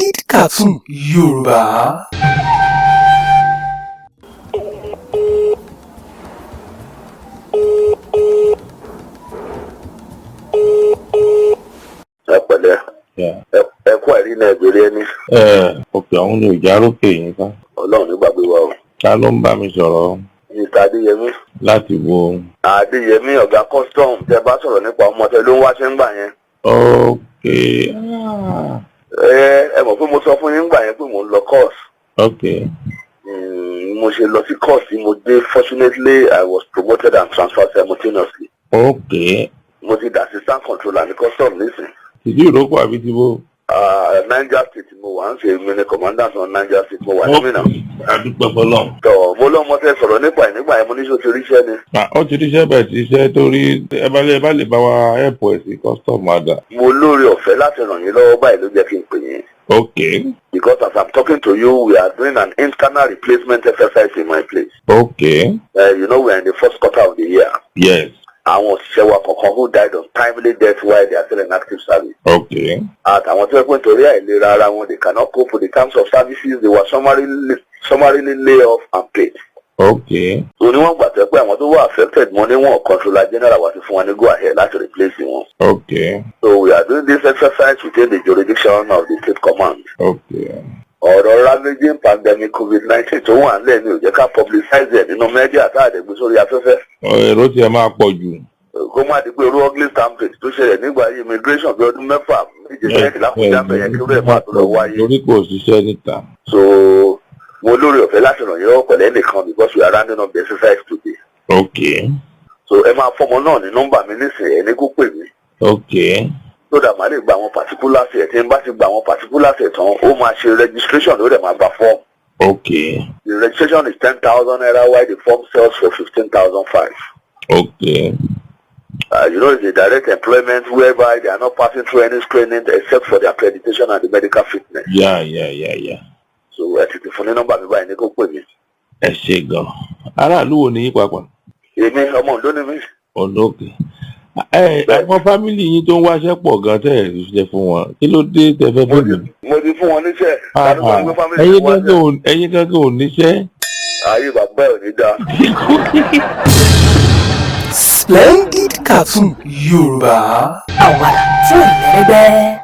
Splendid Cartoon Yoruba. Ẹ̀kọ́ ẹ̀rí náà gbèrè ẹni. Òkè ọ̀hún ni ìjà lókè yín ká. Ọlọ́run ní gbàgbé wa o. Ta ló ń bá mi sọ̀rọ̀? Mr. Adéyẹmí. Láti wo? Adéyẹmí ọ̀gá custom tẹ bá sọ̀rọ̀ nípa ọmọ tẹ ló ń wáṣẹ́ ńgbà yẹn. Okay. Ẹ mọ̀ pé mo sọ fún yín ńgbà yẹn pé mò ń lọ course. Okay. Mo ṣe lọ sí course tí mo dé, fortunately I was promoted and transferred simultaneously. Okay. Mo ti di assistant controller ní custom nísìn. Tìjú ìrókò àbí ti bó? Niger State mo wà ń ṣe mini commandant on Niger State mo wà ní Minna. Adúpẹ́ fọlọ́run. Tọ́ mo lọ́mọ tẹ sọ̀rọ̀ nípa ẹ̀ nígbà yẹn mo ní ṣó ti ríṣẹ́ ni. Ó ti ríṣẹ́ bẹ̀ tí iṣẹ́ torí ẹ bá lè bá wa ẹ̀pọ̀ ẹ̀ sí custom àdá. Mo lóore ọ̀fẹ́ láti ràn yín lọ́wọ́ báyìí ló jẹ́ kí n pè yín. Okay. Because as I'm talking to you, we are doing an internal replacement exercise in my place. Okay. You know, we're in the first quarter of the year. Yes. Àwọn òṣìṣẹ́ wa kọ̀ọ̀kan who died of timely death while they are still in active service. Okay. Àtàwọn tó yẹ pé nítorí àìlera ara wọn, they cannot cope with the terms of services, they were summarily lay off and paid. Okay. So ní wọ́n gbà tẹ́ pé àwọn tó were affected wọn ní wọn controller general wá sí fún wọn ní go ahead láti replace wọn. Okay. So we are doing this exercise within the jurisdiction of the state command. Okay. Ọ̀rọ̀ ravaging pandemic COVID-19 tó wà nílẹ̀ ní ó jẹ́ ká publicize ẹ̀ nínú media àtàdégbé sórí afẹ́fẹ́. Èrò tí ẹ máa pọ̀ jù. Kó má di pé irú ugly stampede tó ṣẹlẹ̀ nígbà immigration bí ọdún mẹ́fà méje sẹ́yìn lákòójà bẹ̀yẹn kí ló ẹ̀ máa tó lọ wáyé. Torí kò ṣiṣẹ́ níta. So mo lórí ọ̀fẹ́ láti ràn yín lọ́wọ́ pẹ̀lú ẹnìkan because we are rounding up the exercise today. Okay. So ẹ máa fọmọ náà ní nọ́mbà mi nísìnyí ẹni kó pè mí. Okay. So that màá lè gba àwọn particulars ẹ̀ tí n bá ti gba àwọn particulars ẹ̀ tán ó máa ṣe registration ló dẹ̀ máa gba form. Okay. The registration is 10,000 naira while the form sells for 15,500. Okay. You know, it's a direct employment whereby they are not passing through any screening except for the accreditation and the medical fitness. Yeah. So ẹ ti ti fún ní nọ́mbà mi báyìí ní kó pè mí. Ẹ ṣé gan. Aráàlú wo ni yín papọ̀? Èmi ọmọ Oǹdó ni mí. Oǹdó òkè. Àwọn fámìlì yín tó ń wáṣẹ́ pọ̀ gan tẹ́ ẹ̀ ṣiṣẹ́ fún wọn. Kí ló dé tẹ́ fẹ́ bẹ̀rẹ̀? Mo ti fún wọn níṣẹ́. Ẹ̀yin gángan ò níṣẹ́. Ayé bàbá ẹ̀ ò ní dáa. Splendid Cartoon Yoruba. Àwàdà tí ò lẹ́gbẹ́.